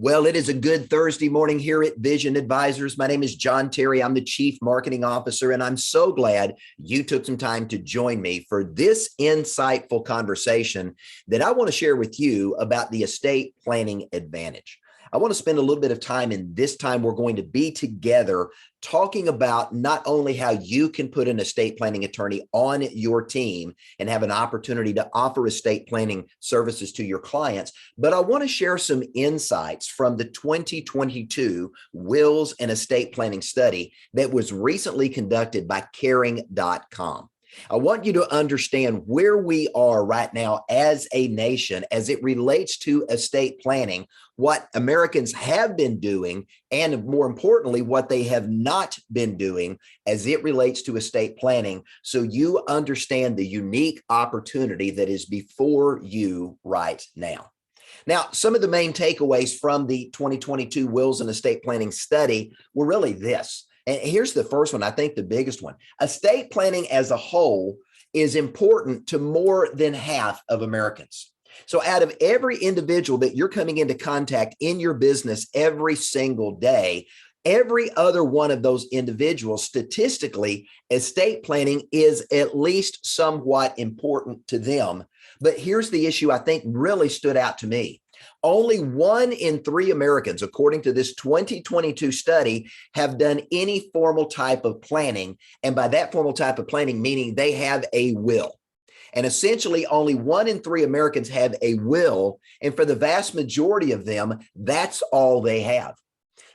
Well, it is a good Thursday morning here at Vision Advisors. My name is John Terry. I'm the Chief Marketing Officer, and I'm so glad you took some time to join me for this insightful conversation that I want to share with you about the estate planning advantage. I want to spend a little bit of time, in this time we're going to be together talking about not only how you can put an estate planning attorney on your team and have an opportunity to offer estate planning services to your clients, but I want to share some insights from the 2022 Wills and Estate Planning Study that was recently conducted by Caring.com. I want you to understand where we are right now as a nation as it relates to estate planning, what Americans have been doing, and more importantly, what they have not been doing as it relates to estate planning, so you understand the unique opportunity that is before you right now. Now, some of the main takeaways from the 2022 Wills and Estate Planning Study were really this. And here's the first one, I think the biggest one. Estate planning as a whole is important to more than half of Americans. So out of every individual that you're coming into contact in your business every single day, every other one of those individuals, statistically, estate planning is at least somewhat important to them. But here's the issue I think really stood out to me. Only 1 in 3 Americans, according to this 2022 study, have done any formal type of planning. And by that formal type of planning, meaning they have a will. And essentially, only 1 in 3 Americans have a will. And for the vast majority of them, that's all they have.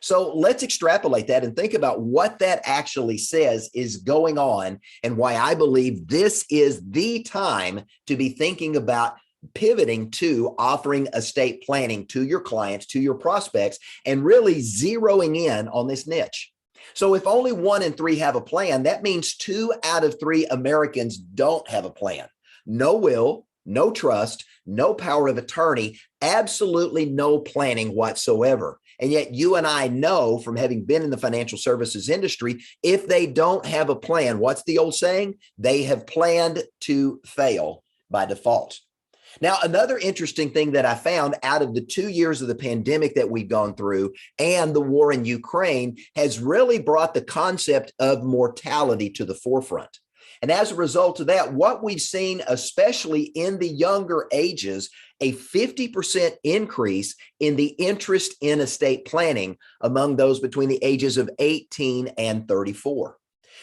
So let's extrapolate that and think about what that actually says is going on, and why I believe this is the time to be thinking about pivoting to offering estate planning to your clients, to your prospects, and really zeroing in on this niche. So if only 1 in 3 have a plan, that means 2 out of 3 Americans don't have a plan. No will, no trust, no power of attorney, absolutely no planning whatsoever. And yet you and I know, from having been in the financial services industry, if they don't have a plan, what's the old saying? They have planned to fail by default. Now, another interesting thing that I found out of the 2 years of the pandemic that we've gone through and the war in Ukraine has really brought the concept of mortality to the forefront. And as a result of that, what we've seen, especially in the younger ages, a 50% increase in the interest in estate planning among those between the ages of 18 and 34.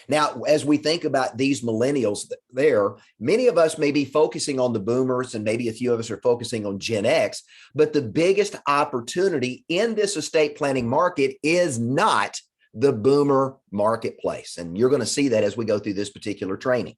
Now, as we think about these millennials there, many of us may be focusing on the boomers, and maybe a few of us are focusing on Gen X, but the biggest opportunity in this estate planning market is not the boomer marketplace. And you're going to see that as we go through this particular training.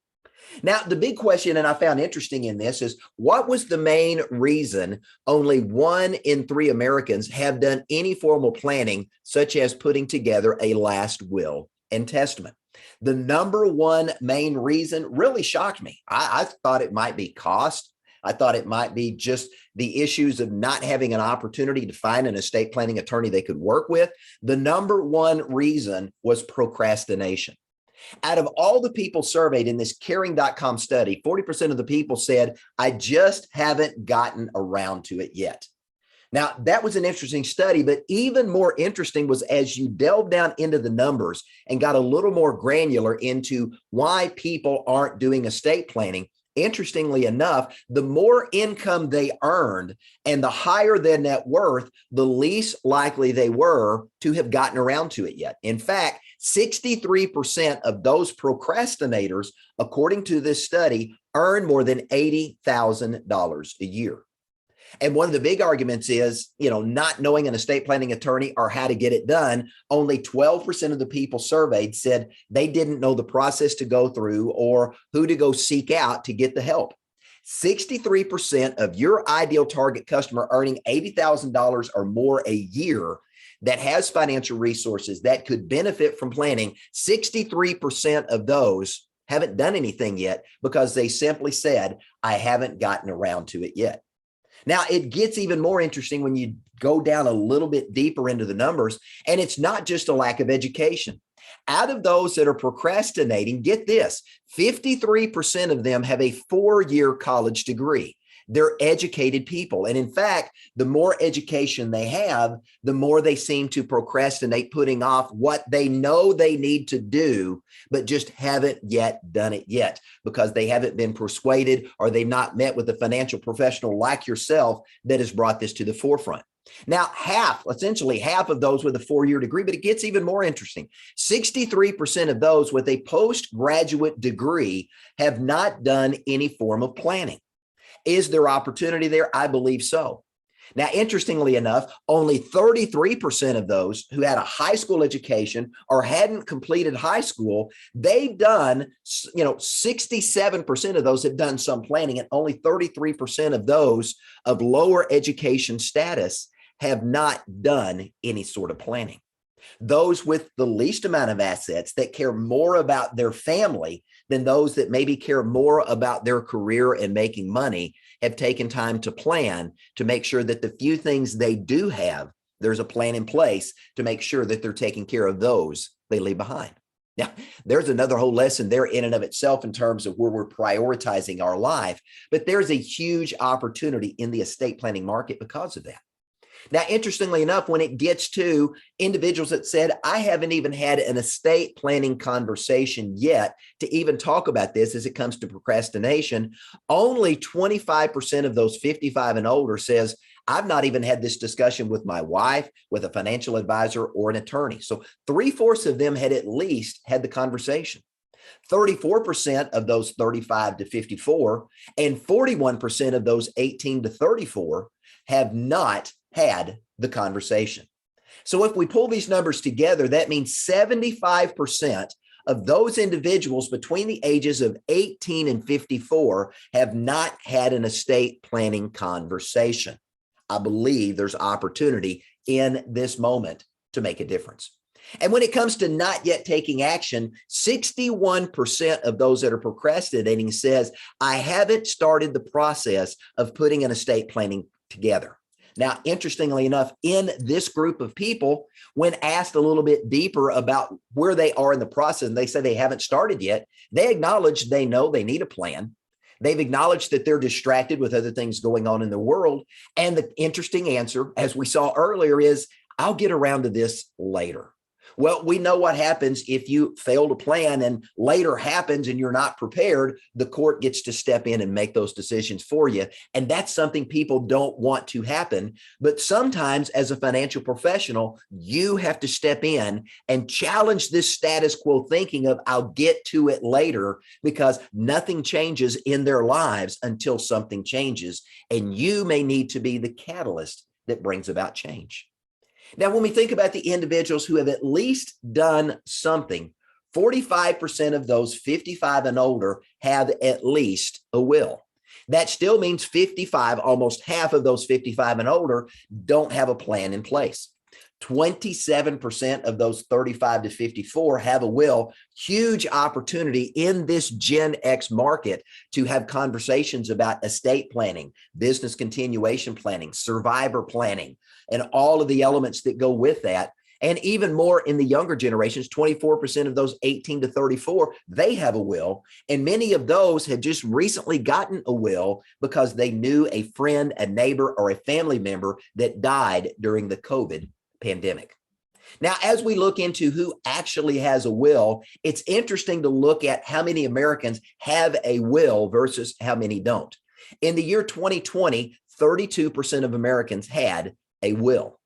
Now, the big question, and I found interesting in this, is what was the main reason only 1 in 3 Americans have done any formal planning, such as putting together a last will and testament? The number one main reason really shocked me. I thought it might be cost. I thought it might be just the issues of not having an opportunity to find an estate planning attorney they could work with. The number one reason was procrastination. Out of all the people surveyed in this Caring.com study, 40% of the people said, I just haven't gotten around to it yet. Now, that was an interesting study, but even more interesting was as you delve down into the numbers and got a little more granular into why people aren't doing estate planning. Interestingly enough, the more income they earned and the higher their net worth, the least likely they were to have gotten around to it yet. In fact, 63% of those procrastinators, according to this study, earn more than $80,000 a year. And one of the big arguments is, not knowing an estate planning attorney or how to get it done. Only 12% of the people surveyed said they didn't know the process to go through or who to go seek out to get the help. 63% of your ideal target customer earning $80,000 or more a year that has financial resources that could benefit from planning, 63% of those haven't done anything yet because they simply said, I haven't gotten around to it yet. Now, it gets even more interesting when you go down a little bit deeper into the numbers, and it's not just a lack of education. Out of those that are procrastinating, get this, 53% of them have a 4-year college degree. They're educated people. And in fact, the more education they have, the more they seem to procrastinate putting off what they know they need to do, but just haven't yet done it yet because they haven't been persuaded or they've not met with a financial professional like yourself that has brought this to the forefront. Now, essentially half of those with a 4-year degree, but it gets even more interesting. 63% of those with a postgraduate degree have not done any form of planning. Is there opportunity there? I believe so. Now, interestingly enough, only 33% of those who had a high school education or hadn't completed high school, they've done, 67% of those have done some planning, and only 33% of those of lower education status have not done any sort of planning. Those with the least amount of assets that care more about their family than those that maybe care more about their career and making money have taken time to plan to make sure that the few things they do have, there's a plan in place to make sure that they're taking care of those they leave behind. Now, there's another whole lesson there in and of itself in terms of where we're prioritizing our life, but there's a huge opportunity in the estate planning market because of that. Now, interestingly enough, when it gets to individuals that said, I haven't even had an estate planning conversation yet to even talk about this as it comes to procrastination, only 25% of those 55 and older says, I've not even had this discussion with my wife, with a financial advisor, or an attorney. So 3/4 of them had at least had the conversation. 34% of those 35 to 54 and 41% of those 18 to 34 have not had the conversation. So if we pull these numbers together, that means 75% of those individuals between the ages of 18 and 54 have not had an estate planning conversation. I believe there's opportunity in this moment to make a difference. And when it comes to not yet taking action, 61% of those that are procrastinating says, I haven't started the process of putting an estate planning together. Now, interestingly enough, in this group of people, when asked a little bit deeper about where they are in the process, and they say they haven't started yet, they acknowledge they know they need a plan. They've acknowledged that they're distracted with other things going on in the world. And the interesting answer, as we saw earlier, is I'll get around to this later. Well, we know what happens if you fail to plan and later happens and you're not prepared. The court gets to step in and make those decisions for you. And that's something people don't want to happen. But sometimes as a financial professional, you have to step in and challenge this status quo thinking of I'll get to it later, because nothing changes in their lives until something changes. And you may need to be the catalyst that brings about change. Now, when we think about the individuals who have at least done something, 45% of those 55 and older have at least a will. That still means 55, almost half of those 55 and older don't have a plan in place. 27% of those 35 to 54 have a will. Huge opportunity in this Gen X market to have conversations about estate planning, business continuation planning, survivor planning, and all of the elements that go with that. And even more in the younger generations, 24% of those 18 to 34, they have a will. And many of those have just recently gotten a will because they knew a friend, a neighbor, or a family member that died during the COVID pandemic. Now, as we look into who actually has a will, it's interesting to look at how many Americans have a will versus how many don't. In the year 2020, 32% of Americans had a will.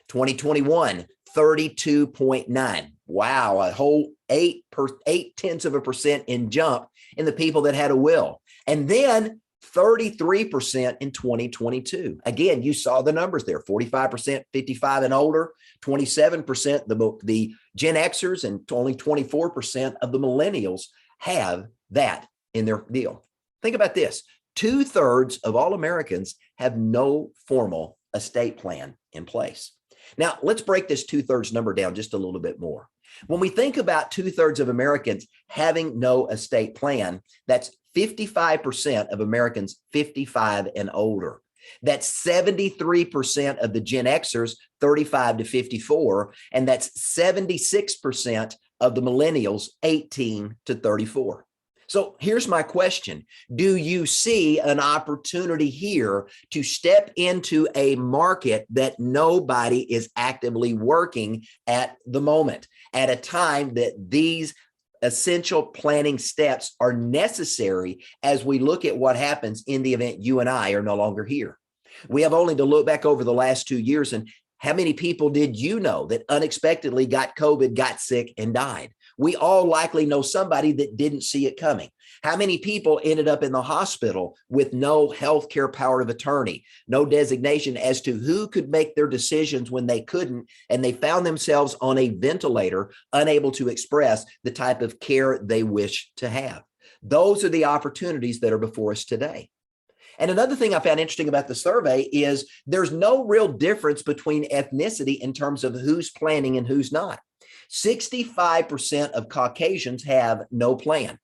2021, 32.9. Wow, a whole 0.8% in jump in the people that had a will. And then 33% in 2022. Again, you saw the numbers there, 45% 55 and older, 27% the Gen Xers, and only 24% of the millennials have that in their deal. Think about this. 2/3 of all Americans have no formal estate plan in place. Now, let's break this 2/3 number down just a little bit more. When we think about 2/3 of Americans having no estate plan, that's 55% of Americans 55 and older. That's 73% of the Gen Xers 35 to 54, and that's 76% of the millennials 18 to 34. So here's my question. Do you see an opportunity here to step into a market that nobody is actively working at the moment, at a time that these essential planning steps are necessary as we look at what happens in the event you and I are no longer here? We have only to look back over the last 2 years, and how many people did you know that unexpectedly got COVID, got sick, and died? We all likely know somebody that didn't see it coming. How many people ended up in the hospital with no healthcare power of attorney, no designation as to who could make their decisions when they couldn't, and they found themselves on a ventilator, unable to express the type of care they wish to have? Those are the opportunities that are before us today. And another thing I found interesting about the survey is there's no real difference between ethnicity in terms of who's planning and who's not. 65% of Caucasians have no plan.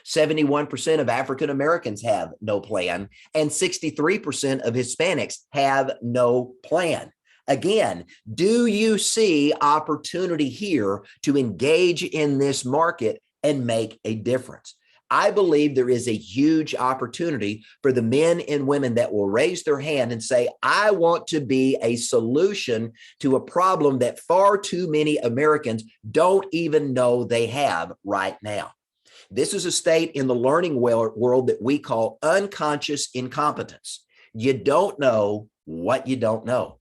71% of African Americans have no plan, and 63% of Hispanics have no plan. Again, do you see opportunity here to engage in this market and make a difference? I believe there is a huge opportunity for the men and women that will raise their hand and say, I want to be a solution to a problem that far too many Americans don't even know they have right now. This is a state in the learning world that we call unconscious incompetence. You don't know what you don't know.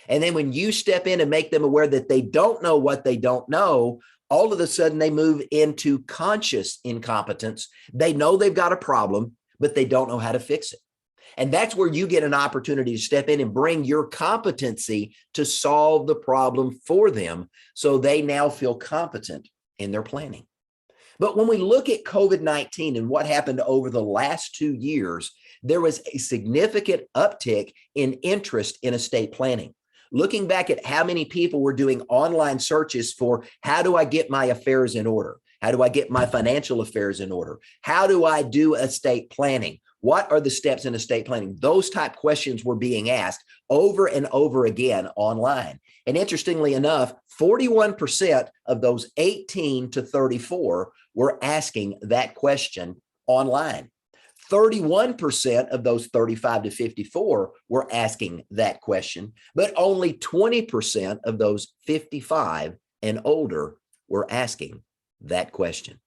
And then when you step in and make them aware that they don't know what they don't know, all of a sudden they move into conscious incompetence. They know they've got a problem, but they don't know how to fix it. And that's where you get an opportunity to step in and bring your competency to solve the problem for them, so they now feel competent in their planning. But when we look at COVID-19 and what happened over the last 2 years, there was a significant uptick in interest in estate planning. Looking back at how many people were doing online searches for how do I get my affairs in order? How do I get my financial affairs in order? How do I do estate planning? What are the steps in estate planning? Those type questions were being asked over and over again online. And interestingly enough, 41% of those 18 to 34 were asking that question online. 31% of those 35 to 54 were asking that question, but only 20% of those 55 and older were asking that question.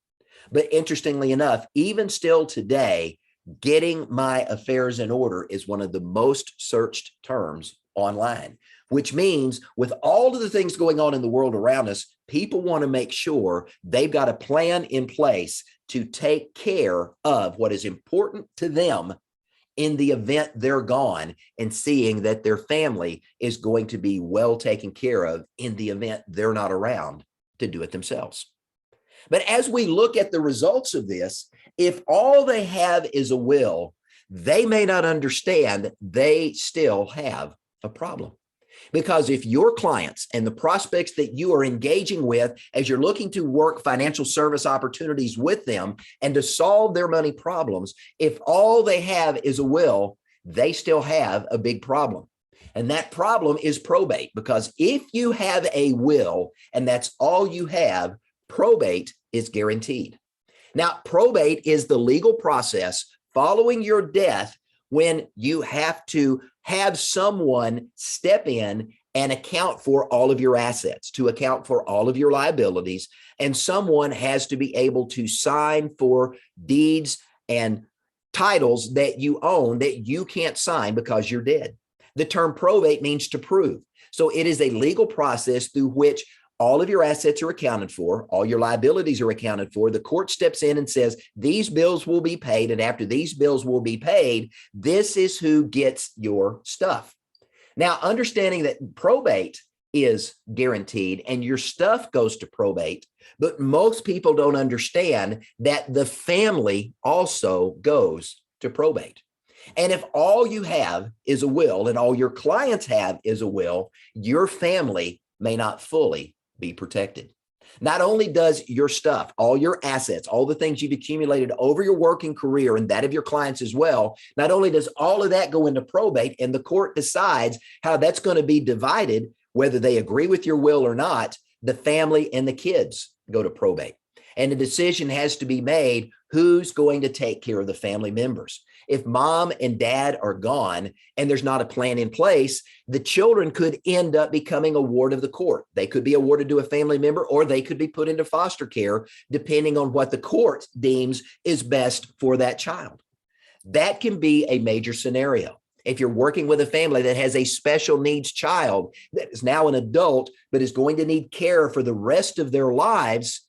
But interestingly enough, even still today, getting my affairs in order is one of the most searched terms online, which means with all of the things going on in the world around us, people want to make sure they've got a plan in place to take care of what is important to them in the event they're gone, and seeing that their family is going to be well taken care of in the event they're not around to do it themselves. But as we look at the results of this, if all they have is a will, they may not understand they still have a problem. Because if your clients and the prospects that you are engaging with, as you're looking to work financial service opportunities with them and to solve their money problems, if all they have is a will, they still have a big problem. And that problem is probate, because if you have a will and that's all you have, probate is guaranteed. Now, probate is the legal process following your death when you have to have someone step in and account for all of your assets, to account for all of your liabilities, and someone has to be able to sign for deeds and titles that you own that you can't sign because you're dead. The term probate means to prove. So it is a legal process through which all of your assets are accounted for, all your liabilities are accounted for. The court steps in and says, these bills will be paid, and after these bills will be paid, this is who gets your stuff. Now, understanding that probate is guaranteed and your stuff goes to probate, but most people don't understand that the family also goes to probate. And if all you have is a will and all your clients have is a will, your family may not fully be protected. Not only does your stuff, all your assets, all the things you've accumulated over your working career and that of your clients as well, not only does all of that go into probate and the court decides how that's going to be divided, whether they agree with your will or not, the family and the kids go to probate. And a decision has to be made who's going to take care of the family members. If mom and dad are gone and there's not a plan in place, the children could end up becoming a ward of the court. They could be awarded to a family member, or they could be put into foster care, depending on what the court deems is best for that child. That can be a major scenario. If you're working with a family that has a special needs child that is now an adult, but is going to need care for the rest of their lives,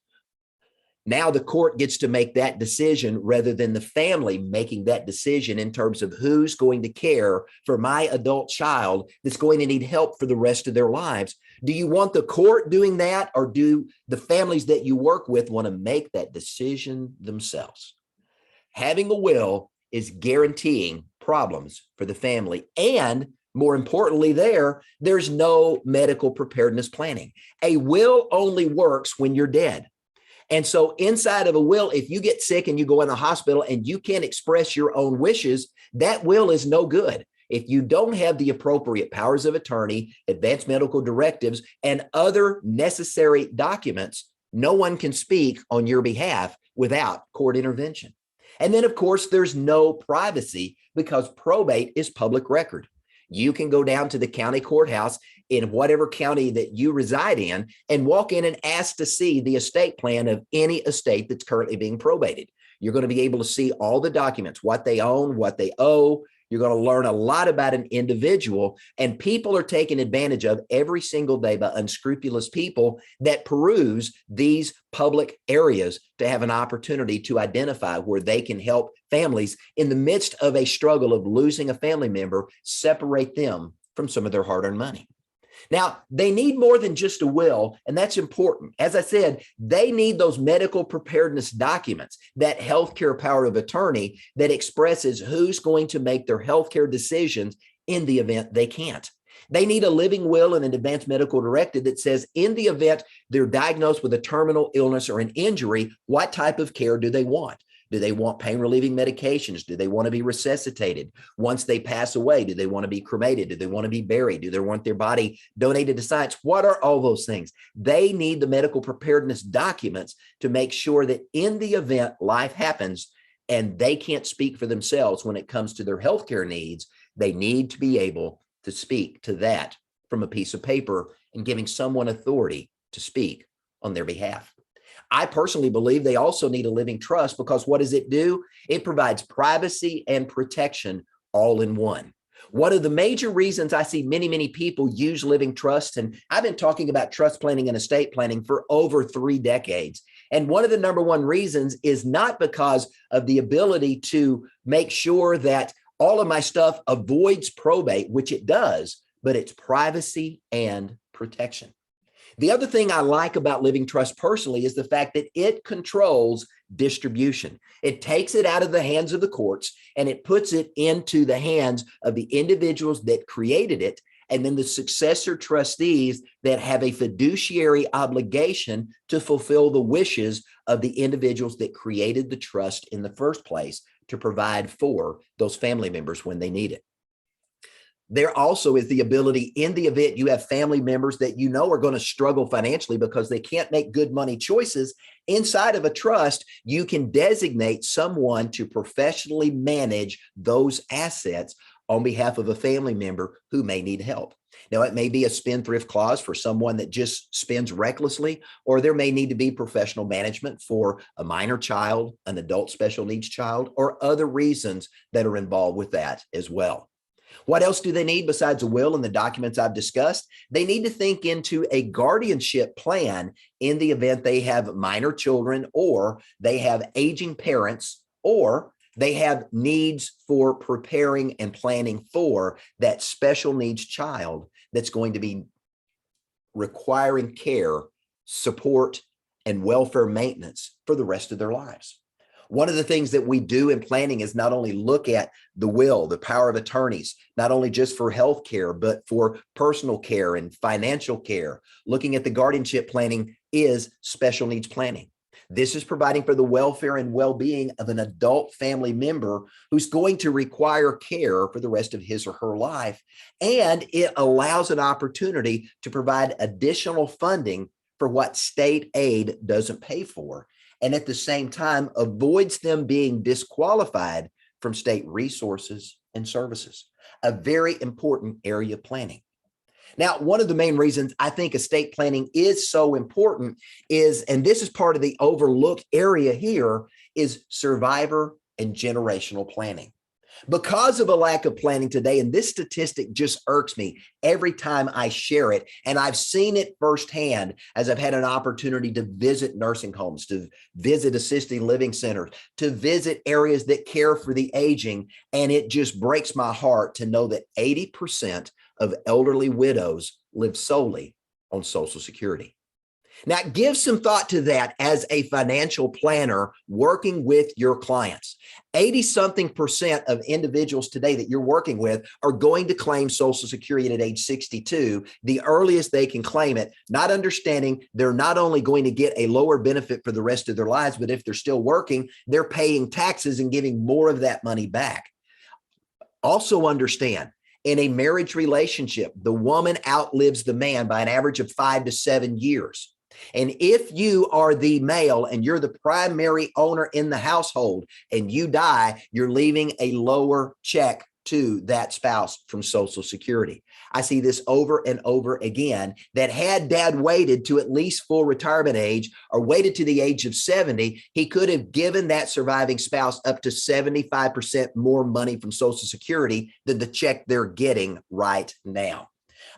now the court gets to make that decision rather than the family making that decision in terms of who's going to care for my adult child that's going to need help for the rest of their lives. Do you want the court doing that, or do the families that you work with want to make that decision themselves? Having a will is guaranteeing problems for the family. And more importantly, there's no medical preparedness planning. A will only works when you're dead. And so inside of a will, if you get sick and you go in the hospital and you can't express your own wishes, that will is no good. If you don't have the appropriate powers of attorney, advanced medical directives, and other necessary documents, no one can speak on your behalf without court intervention. And then, of course, there's no privacy because probate is public record. You can go down to the county courthouse in whatever county that you reside in and walk in and ask to see the estate plan of any estate that's currently being probated. You're going to be able to see all the documents, what they own, what they owe. You're going to learn a lot about an individual, and people are taken advantage of every single day by unscrupulous people that peruse these public areas to have an opportunity to identify where they can help families in the midst of a struggle of losing a family member, separate them from some of their hard-earned money. Now, they need more than just a will, and that's important. As I said, they need those medical preparedness documents, that healthcare power of attorney that expresses who's going to make their healthcare decisions in the event they can't. They need a living will and an advanced medical directive that says in the event they're diagnosed with a terminal illness or an injury, what type of care do they want? Do they want pain relieving medications? Do they want to be resuscitated? Once they pass away, do they want to be cremated? Do they want to be buried? Do they want their body donated to science? What are all those things? They need the medical preparedness documents to make sure that in the event life happens and they can't speak for themselves when it comes to their healthcare needs, they need to be able to speak to that from a piece of paper and giving someone authority to speak on their behalf. I personally believe they also need a living trust because what does it do? It provides privacy and protection all in one. One of the major reasons I see many people use living trusts, and I've been talking about trust planning and estate planning for over 3 decades. And one of the number one reasons is not because of the ability to make sure that all of my stuff avoids probate, which it does, but it's privacy and protection. The other thing I like about living trust personally is the fact that it controls distribution. It takes it out of the hands of the courts and it puts it into the hands of the individuals that created it, and then the successor trustees that have a fiduciary obligation to fulfill the wishes of the individuals that created the trust in the first place to provide for those family members when they need it. There also is the ability in the event you have family members that you know are going to struggle financially because they can't make good money choices. Inside of a trust, you can designate someone to professionally manage those assets on behalf of a family member who may need help. Now, it may be a spendthrift clause for someone that just spends recklessly, or there may need to be professional management for a minor child, an adult special needs child, or other reasons that are involved with that as well. What else do they need besides a will and the documents I've discussed? They need to think into a guardianship plan in the event they have minor children, or they have aging parents, or they have needs for preparing and planning for that special needs child that's going to be requiring care, support, and welfare maintenance for the rest of their lives. One of the things that we do in planning is not only look at the will, the power of attorneys, not only just for health care, but for personal care and financial care. Looking at the guardianship planning is special needs planning. This is providing for the welfare and well-being of an adult family member who's going to require care for the rest of his or her life. And it allows an opportunity to provide additional funding for what state aid doesn't pay for. and at the same time avoids them being disqualified from state resources and services. A very important area of planning. Now, one of the main reasons I think estate planning is so important is, and this is part of the overlooked area here, is survivor and generational planning. Because of a lack of planning today, and this statistic just irks me every time I share it, and I've seen it firsthand as I've had an opportunity to visit nursing homes, to visit assisted living centers, to visit areas that care for the aging, and it just breaks my heart to know that 80% of elderly widows live solely on Social Security. Now, give some thought to that as a financial planner working with your clients. 80-something% of individuals today that you're working with are going to claim Social Security at age 62, the earliest they can claim it, not understanding they're not only going to get a lower benefit for the rest of their lives, but if they're still working, they're paying taxes and giving more of that money back. Also understand, in a marriage relationship, the woman outlives the man by an average of 5 to 7 years. And if you are the male and you're the primary owner in the household and you die, you're leaving a lower check to that spouse from Social Security. I see this over and over again, that had dad waited to at least full retirement age or waited to the age of 70, he could have given that surviving spouse up to 75% more money from Social Security than the check they're getting right now.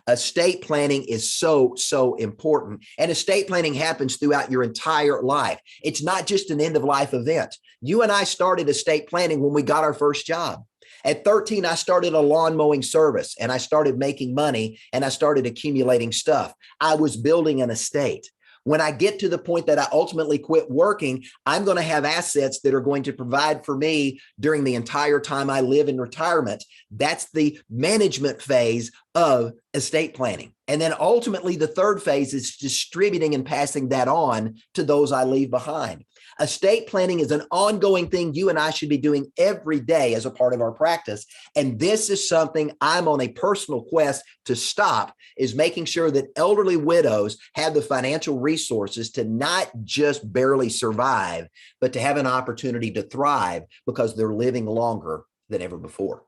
Estate planning is so important, and estate planning happens throughout your entire life. It's not just an end of life event. You and I started estate planning when we got our first job. At 13, I started a lawn mowing service and I started making money and I started accumulating stuff. I was building an estate. When I get to the point that I ultimately quit working, I'm going to have assets that are going to provide for me during the entire time I live in retirement. That's the management phase of estate planning. And then ultimately, the third phase is distributing and passing that on to those I leave behind. Estate planning is an ongoing thing you and I should be doing every day as a part of our practice. And this is something I'm on a personal quest to stop, is making sure that elderly widows have the financial resources to not just barely survive, but to have an opportunity to thrive because they're living longer than ever before.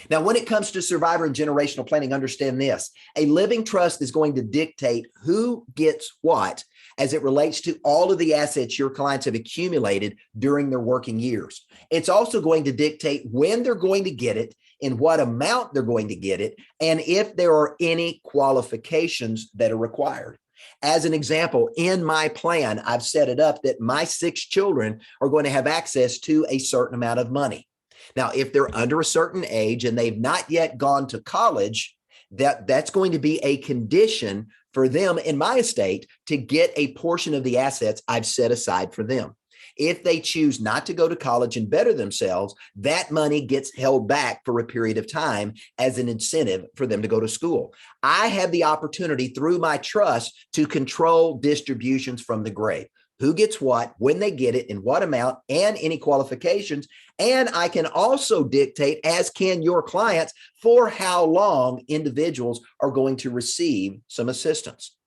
Now, when it comes to survivor and generational planning, understand this: a living trust is going to dictate who gets what as it relates to all of the assets your clients have accumulated during their working years. It's also going to dictate when they're going to get it, in what amount they're going to get it, and if there are any qualifications that are required. As an example, in my plan, I've set it up that my 6 children are going to have access to a certain amount of money. Now, if they're under a certain age and they've not yet gone to college, that's going to be a condition for them in my estate to get a portion of the assets I've set aside for them. If they choose not to go to college and better themselves, that money gets held back for a period of time as an incentive for them to go to school. I have the opportunity through my trust to control distributions from the grave. Who gets what, when they get it, in what amount, and any qualifications. And I can also dictate, as can your clients, for how long individuals are going to receive some assistance.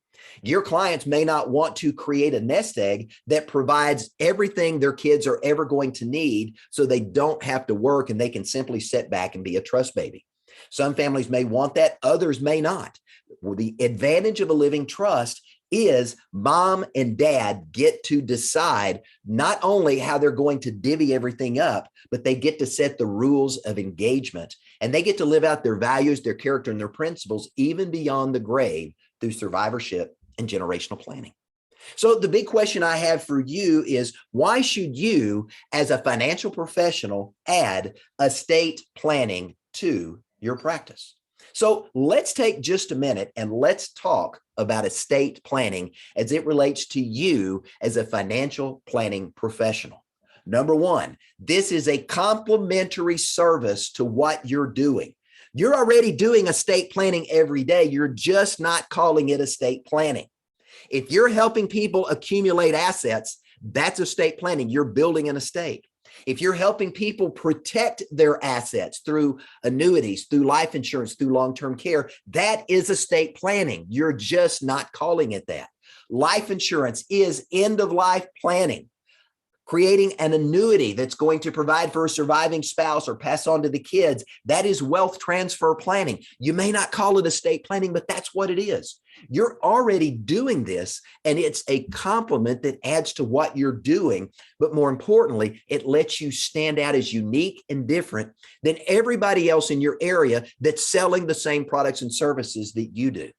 Your clients may not want to create a nest egg that provides everything their kids are ever going to need so they don't have to work and they can simply sit back and be a trust baby. Some families may want that, others may not. Well, the advantage of a living trust is mom and dad get to decide not only how they're going to divvy everything up, but they get to set the rules of engagement, and they get to live out their values, their character, and their principles even beyond the grave through survivorship and generational planning. So the big question I have for you is, why should you, as a financial professional, add estate planning to your practice? So let's take just a minute and let's talk about estate planning as it relates to you as a financial planning professional. Number one, this is a complimentary service to what you're doing. You're already doing estate planning every day. You're just not calling it estate planning. If you're helping people accumulate assets, that's estate planning. You're building an estate. If you're helping people protect their assets through annuities, through life insurance, through long-term care, that is estate planning. You're just not calling it that. Life insurance is end-of-life planning. Creating an annuity that's going to provide for a surviving spouse or pass on to the kids. That is wealth transfer planning. You may not call it estate planning, but that's what it is. You're already doing this, and it's a complement that adds to what you're doing. But more importantly, it lets you stand out as unique and different than everybody else in your area that's selling the same products and services that you do.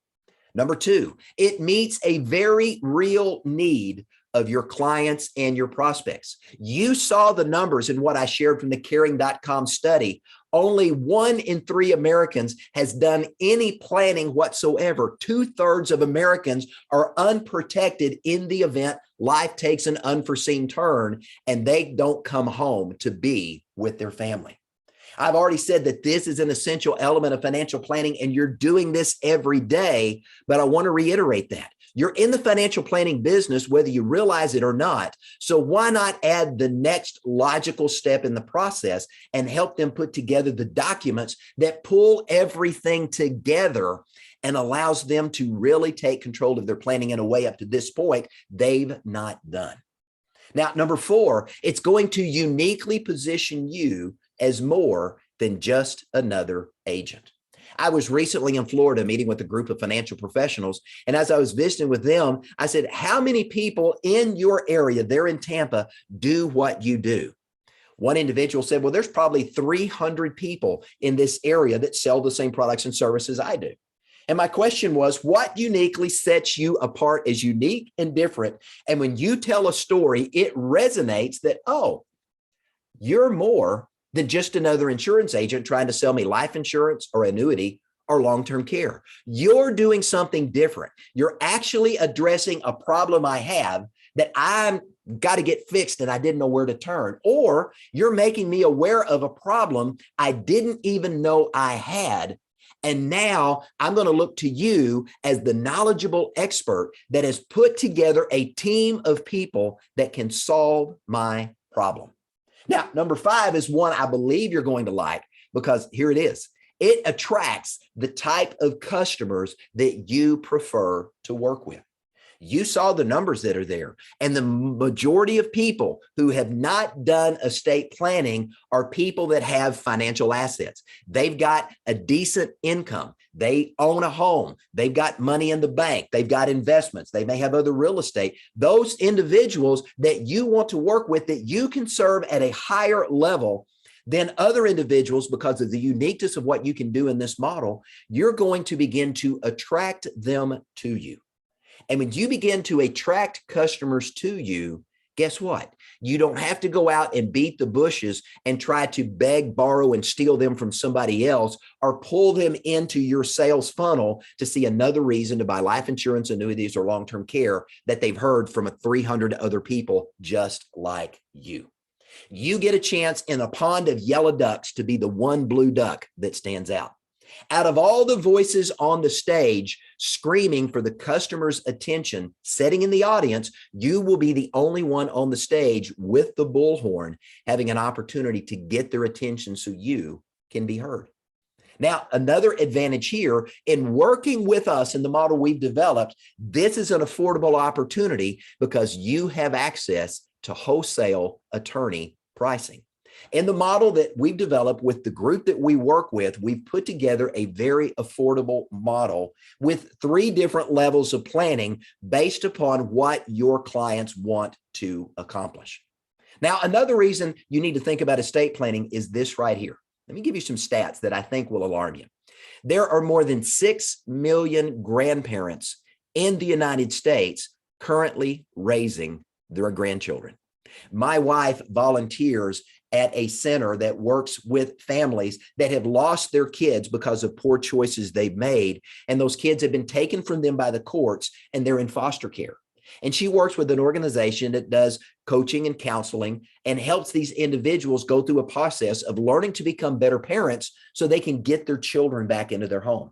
Number two, it meets a very real need of your clients and your prospects. You saw the numbers in what I shared from the Caring.com study. Only 1 in 3 Americans has done any planning whatsoever. 2/3 of Americans are unprotected in the event life takes an unforeseen turn and they don't come home to be with their family. I've already said that this is an essential element of financial planning, and you're doing this every day, but I want to reiterate that. You're in the financial planning business, whether you realize it or not. So why not add the next logical step in the process and help them put together the documents that pull everything together and allows them to really take control of their planning in a way up to this point they've not done. Now, number 4, it's going to uniquely position you as more than just another agent. I was recently in Florida meeting with a group of financial professionals. And as I was visiting with them, I said, how many people in your area, they're in Tampa, do what you do? One individual said, well, there's probably 300 people in this area that sell the same products and services I do. And my question was, what uniquely sets you apart as unique and different? And when you tell a story, it resonates that, oh, you're more than just another insurance agent trying to sell me life insurance or annuity or long-term care. You're doing something different. You're actually addressing a problem I have that I'm got to get fixed and I didn't know where to turn. Or you're making me aware of a problem I didn't even know I had. And now I'm going to look to you as the knowledgeable expert that has put together a team of people that can solve my problem. Now, number 5 is one I believe you're going to like, because here it is. It attracts the type of customers that you prefer to work with. You saw the numbers that are there, and the majority of people who have not done estate planning are people that have financial assets. They've got a decent income. They own a home. They've got money in the bank. They've got investments. They may have other real estate. Those individuals that you want to work with, that you can serve at a higher level than other individuals because of the uniqueness of what you can do in this model, you're going to begin to attract them to you. And when you begin to attract customers to you, guess what? You don't have to go out and beat the bushes and try to beg, borrow, and steal them from somebody else, or pull them into your sales funnel to see another reason to buy life insurance, annuities, or long-term care that they've heard from 300 other people just like you. You get a chance in a pond of yellow ducks to be the one blue duck that stands out. Out of all the voices on the stage screaming for the customer's attention, sitting in the audience, you will be the only one on the stage with the bullhorn, having an opportunity to get their attention so you can be heard. Now, another advantage here in working with us in the model we've developed, this is an affordable opportunity because you have access to wholesale attorney pricing. In the model that we've developed with the group that we work with, we've put together a very affordable model with 3 different levels of planning based upon what your clients want to accomplish. Now, another reason you need to think about estate planning is this right here. Let me give you some stats that I think will alarm you. There are more than 6 million grandparents in the United States currently raising their grandchildren. My wife volunteers at a center that works with families that have lost their kids because of poor choices they've made. And those kids have been taken from them by the courts and they're in foster care. And she works with an organization that does coaching and counseling and helps these individuals go through a process of learning to become better parents so they can get their children back into their home.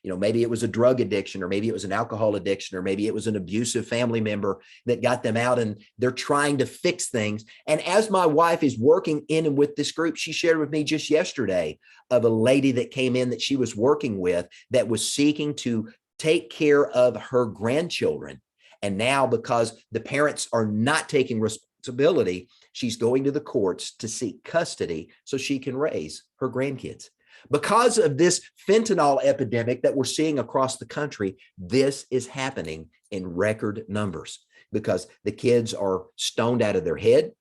You know, maybe it was a drug addiction, or maybe it was an alcohol addiction, or maybe it was an abusive family member that got them out and they're trying to fix things. And as my wife is working in and with this group, she shared with me just yesterday of a lady that came in that she was working with that was seeking to take care of her grandchildren. And now, because the parents are not taking responsibility, she's going to the courts to seek custody so she can raise her grandkids. Because of this fentanyl epidemic that we're seeing across the country, this is happening in record numbers because the kids are stoned out of their head,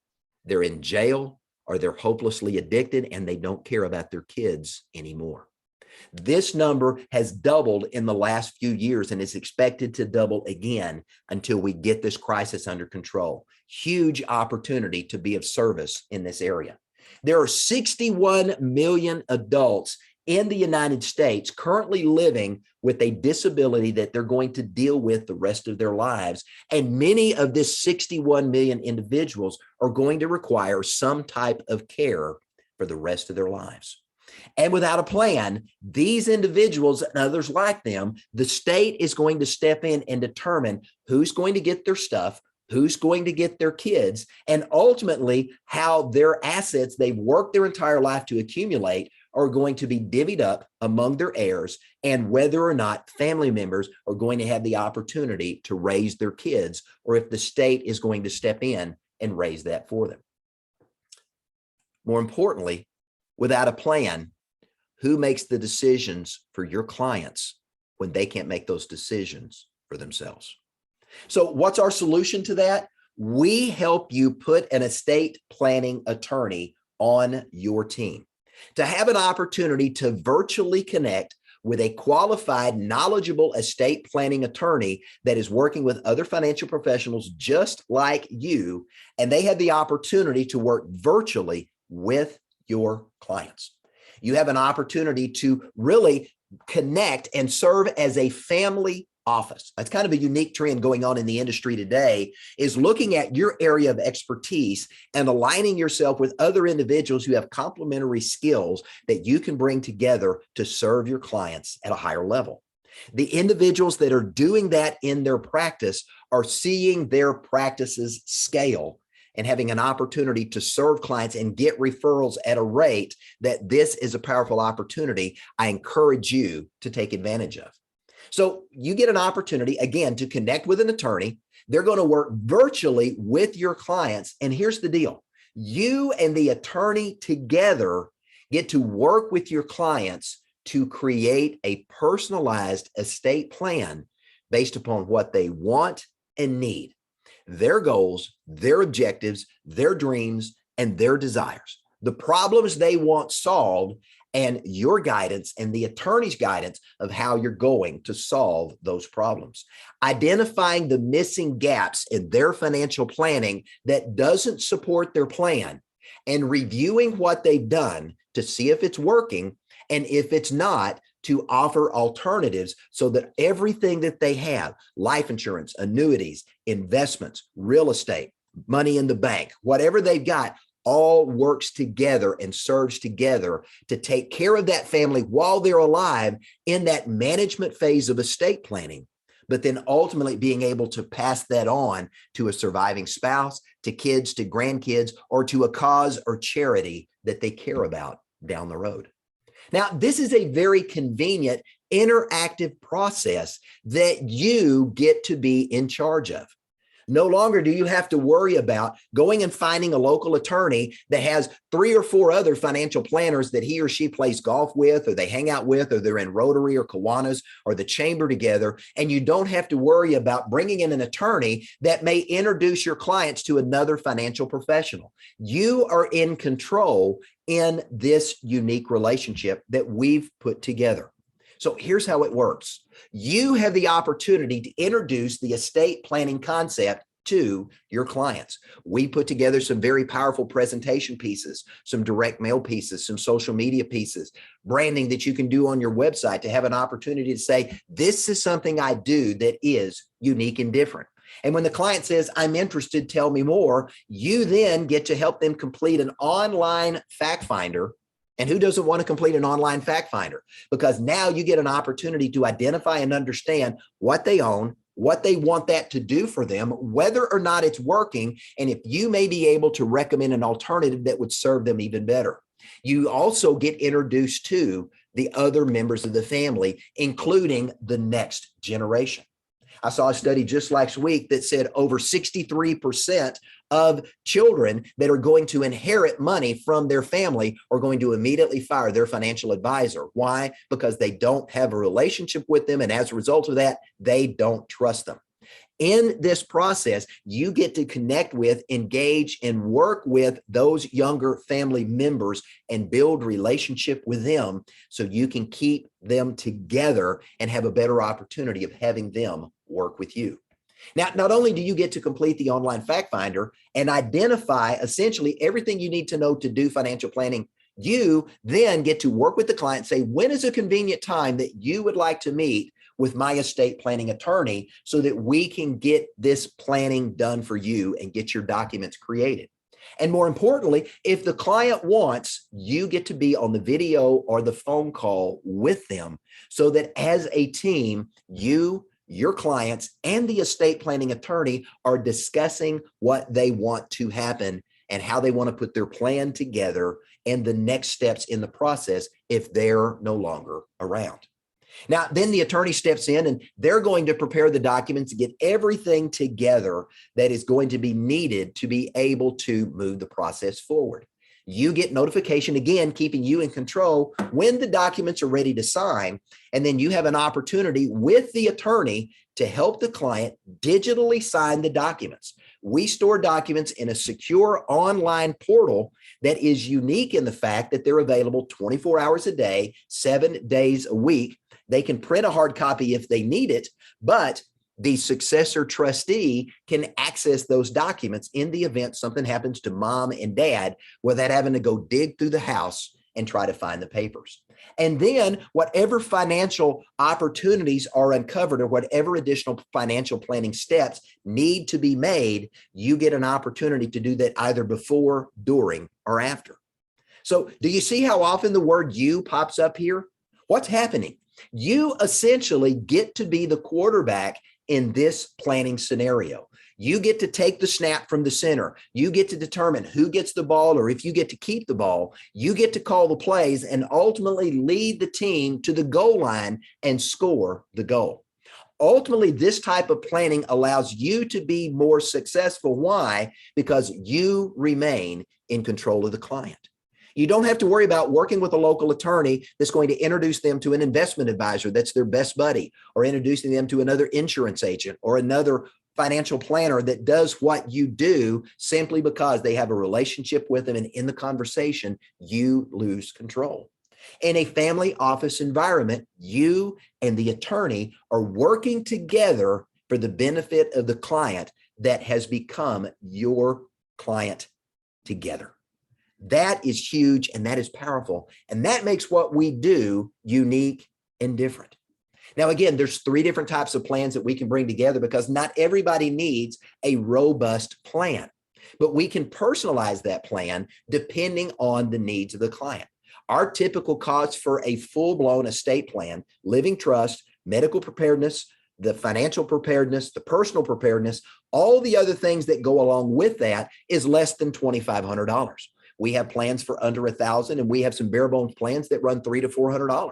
they're in jail, or they're hopelessly addicted and they don't care about their kids anymore. This number has doubled in the last few years and is expected to double again until we get this crisis under control. Huge opportunity to be of service in this area. There are 61 million adults in the United States currently living with a disability that they're going to deal with the rest of their lives. And many of this 61 million individuals are going to require some type of care for the rest of their lives. And without a plan, these individuals and others like them, the state is going to step in and determine who's going to get their stuff, who's going to get their kids, and ultimately how their assets they've worked their entire life to accumulate are going to be divvied up among their heirs, and whether or not family members are going to have the opportunity to raise their kids, or if the state is going to step in and raise that for them. More importantly, without a plan, who makes the decisions for your clients when they can't make those decisions for themselves? So what's our solution to that? We help you put an estate planning attorney on your team to have an opportunity to virtually connect with a qualified, knowledgeable estate planning attorney that is working with other financial professionals just like you, and they have the opportunity to work virtually with your clients. You have an opportunity to really connect and serve as a family office. That's kind of a unique trend going on in the industry today, is looking at your area of expertise and aligning yourself with other individuals who have complementary skills that you can bring together to serve your clients at a higher level. The individuals that are doing that in their practice are seeing their practices scale and having an opportunity to serve clients and get referrals at a rate that this is a powerful opportunity I encourage you to take advantage of. So you get an opportunity, again, to connect with an attorney. They're going to work virtually with your clients. And here's the deal. You and the attorney together get to work with your clients to create a personalized estate plan based upon what they want and need, their goals, their objectives, their dreams, and their desires, the problems they want solved, and your guidance and the attorney's guidance of how you're going to solve those problems. Identifying the missing gaps in their financial planning that doesn't support their plan, and reviewing what they've done to see if it's working, and if it's not, to offer alternatives so that everything that they have, life insurance, annuities, investments, real estate, money in the bank, whatever they've got, all works together and serves together to take care of that family while they're alive in that management phase of estate planning, but then ultimately being able to pass that on to a surviving spouse, to kids, to grandkids, or to a cause or charity that they care about down the road. Now, this is a very convenient, interactive process that you get to be in charge of. No longer do you have to worry about going and finding a local attorney that has 3 or 4 other financial planners that he or she plays golf with, or they hang out with, or they're in Rotary or Kiwanis or the chamber together. And you don't have to worry about bringing in an attorney that may introduce your clients to another financial professional. You are in control in this unique relationship that we've put together. So here's how it works. You have the opportunity to introduce the estate planning concept to your clients. We put together some very powerful presentation pieces, some direct mail pieces, some social media pieces, branding that you can do on your website to have an opportunity to say, this is something I do that is unique and different. And when the client says, I'm interested, tell me more, you then get to help them complete an online fact finder. And who doesn't want to complete an online fact finder? Because now you get an opportunity to identify and understand what they own, what they want that to do for them, whether or not it's working, and if you may be able to recommend an alternative that would serve them even better. You also get introduced to the other members of the family, including the next generation. I saw a study just last week that said over 63% of children that are going to inherit money from their family are going to immediately fire their financial advisor. Why? Because they don't have a relationship with them. And as a result of that, they don't trust them. In this process, you get to connect with, engage, and work with those younger family members and build relationship with them so you can keep them together and have a better opportunity of having them work with you. Now, not only do you get to complete the online fact finder and identify essentially everything you need to know to do financial planning, you then get to work with the client, say, when is a convenient time that you would like to meet with my estate planning attorney so that we can get this planning done for you and get your documents created. And more importantly, if the client wants, you get to be on the video or the phone call with them so that as a team, you, your clients, and the estate planning attorney are discussing what they want to happen and how they want to put their plan together and the next steps in the process if they're no longer around. Now, then the attorney steps in and they're going to prepare the documents to get everything together that is going to be needed to be able to move the process forward. You get notification, again, keeping you in control when the documents are ready to sign. And then you have an opportunity with the attorney to help the client digitally sign the documents. We store documents in a secure online portal that is unique in the fact that they're available 24 hours a day, 7 days a week. They can print a hard copy if they need it, but the successor trustee can access those documents in the event something happens to mom and dad without having to go dig through the house and try to find the papers. And then whatever financial opportunities are uncovered or whatever additional financial planning steps need to be made, you get an opportunity to do that either before, during, or after. So do you see how often the word you pops up here? What's happening? You essentially get to be the quarterback in this planning scenario. You get to take the snap from the center. You get to determine who gets the ball, or if you get to keep the ball, you get to call the plays and ultimately lead the team to the goal line and score the goal. Ultimately, this type of planning allows you to be more successful. Why? Because you remain in control of the client. You don't have to worry about working with a local attorney that's going to introduce them to an investment advisor that's their best buddy, or introducing them to another insurance agent or another financial planner that does what you do simply because they have a relationship with them, and in the conversation, you lose control. In a family office environment, you and the attorney are working together for the benefit of the client that has become your client together. That is huge and that is powerful. And that makes what we do unique and different. Now, again, there's 3 different types of plans that we can bring together because not everybody needs a robust plan, but we can personalize that plan depending on the needs of the client. Our typical cost for a full-blown estate plan, living trust, medical preparedness, the financial preparedness, the personal preparedness, all the other things that go along with that is less than $2,500. We have plans for under $1,000, and we have some bare bones plans that run $300 to $400.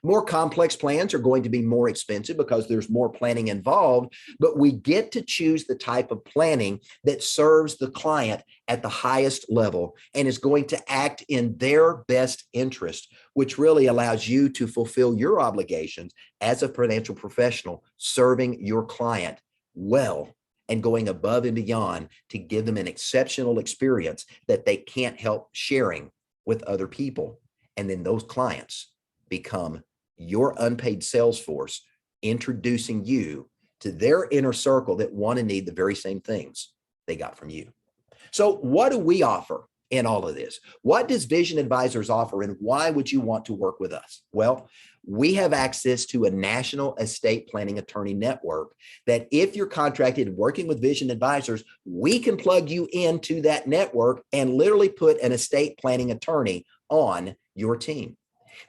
More complex plans are going to be more expensive because there's more planning involved, but we get to choose the type of planning that serves the client at the highest level and is going to act in their best interest, which really allows you to fulfill your obligations as a financial professional, serving your client well and going above and beyond to give them an exceptional experience that they can't help sharing with other people. And then those clients become your unpaid sales force, introducing you to their inner circle that want and need the very same things they got from you. So what do we offer in all of this? What does Vision Advisors offer, and why would you want to work with us? Well, we have access to a national estate planning attorney network that if you're contracted working with Vision Advisors, we can plug you into that network and literally put an estate planning attorney on your team.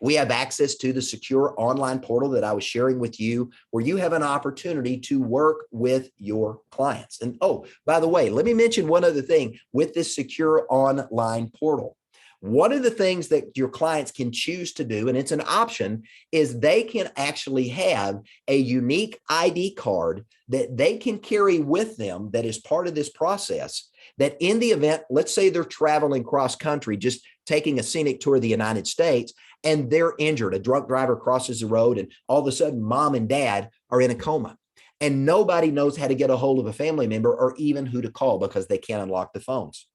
We have access to the secure online portal that I was sharing with you, where you have an opportunity to work with your clients. And oh, by the way, let me mention one other thing with this secure online portal. One of the things that your clients can choose to do, and it's an option, is they can actually have a unique ID card that they can carry with them that is part of this process, that in the event, let's say they're traveling cross country, just taking a scenic tour of the United States, and they're injured. A drunk driver crosses the road, and all of a sudden mom and dad are in a coma. And nobody knows how to get a hold of a family member or even who to call because they can't unlock the phones.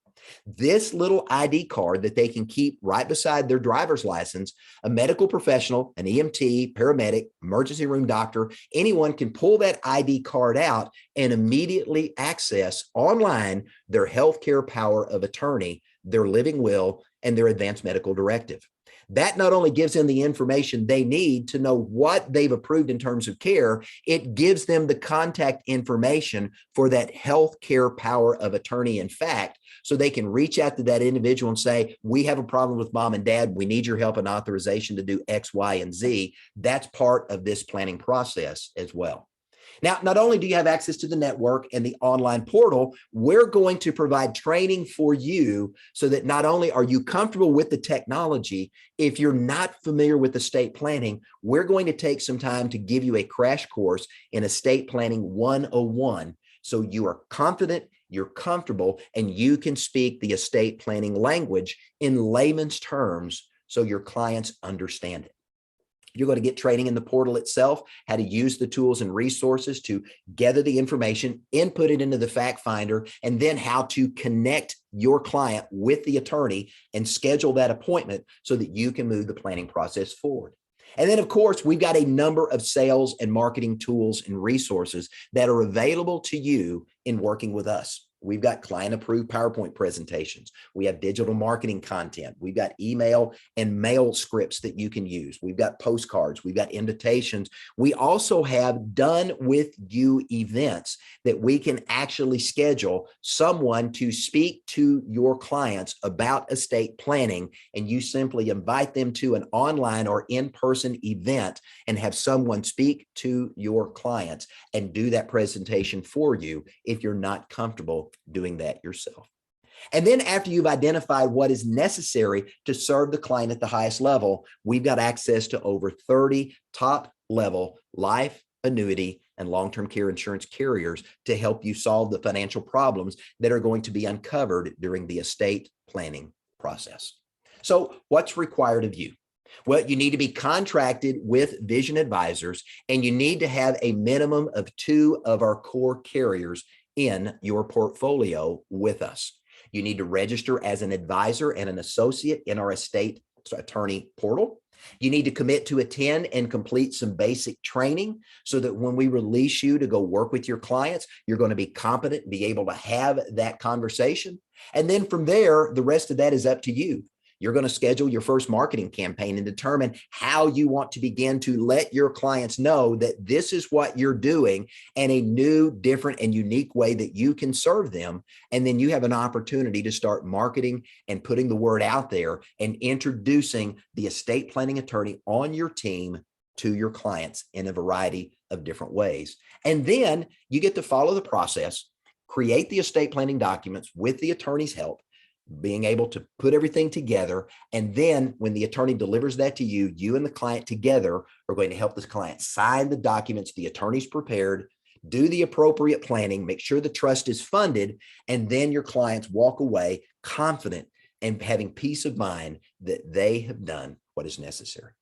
This little ID card that they can keep right beside their driver's license, a medical professional, an EMT, paramedic, emergency room doctor, anyone can pull that ID card out and immediately access online their healthcare power of attorney, their living will, and their advanced medical directive. That not only gives them the information they need to know what they've approved in terms of care, it gives them the contact information for that healthcare power of attorney, in fact, so they can reach out to that individual and say, we have a problem with mom and dad. We need your help and authorization to do X, Y, and Z. That's part of this planning process as well. Now, not only do you have access to the network and the online portal, we're going to provide training for you so that not only are you comfortable with the technology, if you're not familiar with estate planning, we're going to take some time to give you a crash course in Estate Planning 101. So you are confident, you're comfortable, and you can speak the estate planning language in layman's terms so your clients understand it. You're going to get training in the portal itself, how to use the tools and resources to gather the information, input it into the fact finder, and then how to connect your client with the attorney and schedule that appointment so that you can move the planning process forward. And then, of course, we've got a number of sales and marketing tools and resources that are available to you in working with us. We've got client-approved PowerPoint presentations. We have digital marketing content. We've got email and mail scripts that you can use. We've got postcards. We've got invitations. We also have done with you events that we can actually schedule someone to speak to your clients about estate planning, and you simply invite them to an online or in-person event and have someone speak to your clients and do that presentation for you if you're not comfortable doing that yourself. And then after you've identified what is necessary to serve the client at the highest level, we've got access to over 30 top level life, annuity, and long-term care insurance carriers to help you solve the financial problems that are going to be uncovered during the estate planning process. So what's required of you? Well, you need to be contracted with Vision Advisors, and you need to have a minimum of 2 of our core carriers in your portfolio with us. You need to register as an advisor and an associate in our estate attorney portal. You need to commit to attend and complete some basic training so that when we release you to go work with your clients, you're going to be competent and be able to have that conversation. And then from there, the rest of that is up to you. You're going to schedule your first marketing campaign and determine how you want to begin to let your clients know that this is what you're doing and a new, different, and unique way that you can serve them. And then you have an opportunity to start marketing and putting the word out there and introducing the estate planning attorney on your team to your clients in a variety of different ways. And then you get to follow the process, create the estate planning documents with the attorney's help, being able to put everything together. And then when the attorney delivers that to you, you and the client together are going to help this client sign the documents the attorney's prepared, do the appropriate planning, make sure the trust is funded, and then your clients walk away confident and having peace of mind that they have done what is necessary.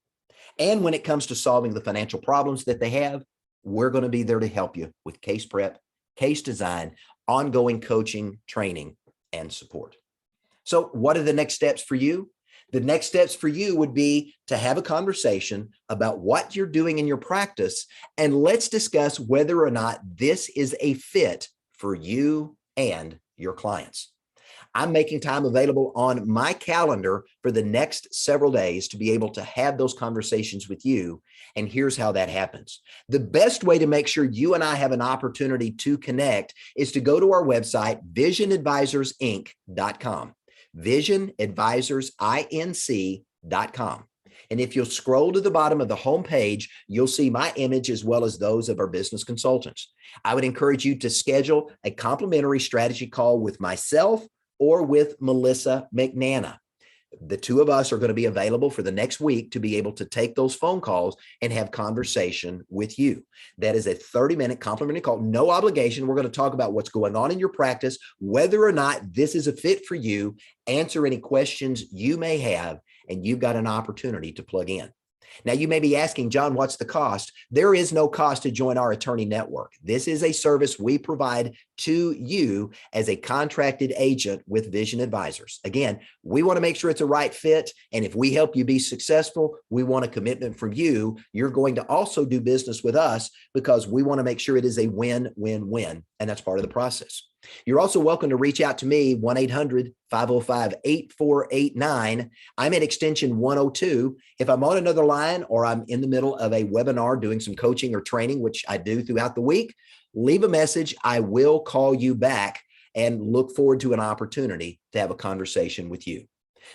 And when it comes to solving the financial problems that they have, we're going to be there to help you with case prep, case design, ongoing coaching, training, and support. So what are the next steps for you? The next steps for you would be to have a conversation about what you're doing in your practice, and let's discuss whether or not this is a fit for you and your clients. I'm making time available on my calendar for the next several days to be able to have those conversations with you. And here's how that happens. The best way to make sure you and I have an opportunity to connect is to go to our website, visionadvisorsinc.com. visionadvisorsinc.com. And if you'll scroll to the bottom of the homepage, you'll see my image as well as those of our business consultants. I would encourage you to schedule a complimentary strategy call with myself or with Melissa McNana. The two of us are going to be available for the next week to be able to take those phone calls and have conversation with you. That is a 30-minute complimentary call, no obligation. We're going to talk about what's going on in your practice, whether or not this is a fit for you, answer any questions you may have, and you've got an opportunity to plug in. Now, you may be asking, John, what's the cost? There is no cost to join our attorney network. This is a service we provide to you as a contracted agent with Vision Advisors. Again, we want to make sure it's a right fit. And if we help you be successful, we want a commitment from you. You're going to also do business with us because we want to make sure it is a win-win-win. And that's part of the process. You're also welcome to reach out to me, 1-800-505-8489. I'm at extension 102. If I'm on another line or I'm in the middle of a webinar doing some coaching or training, which I do throughout the week, leave a message. I will call you back and look forward to an opportunity to have a conversation with you.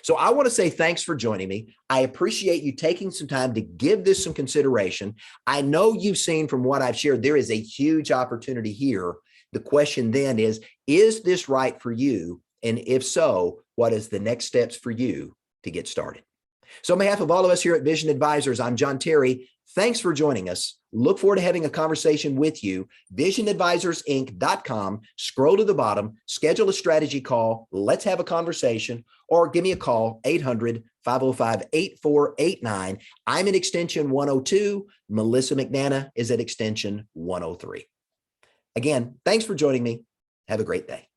So I want to say thanks for joining me. I appreciate you taking some time to give this some consideration. I know you've seen from what I've shared, there is a huge opportunity here. The question then is this right for you? And if so, what is the next steps for you to get started? So on behalf of all of us here at Vision Advisors, I'm John Terry. Thanks for joining us. Look forward to having a conversation with you. VisionAdvisorsInc.com. Scroll to the bottom, schedule a strategy call. Let's have a conversation, or give me a call, 800-505-8489. I'm at extension 102. Melissa McNana is at extension 103. Again, thanks for joining me. Have a great day.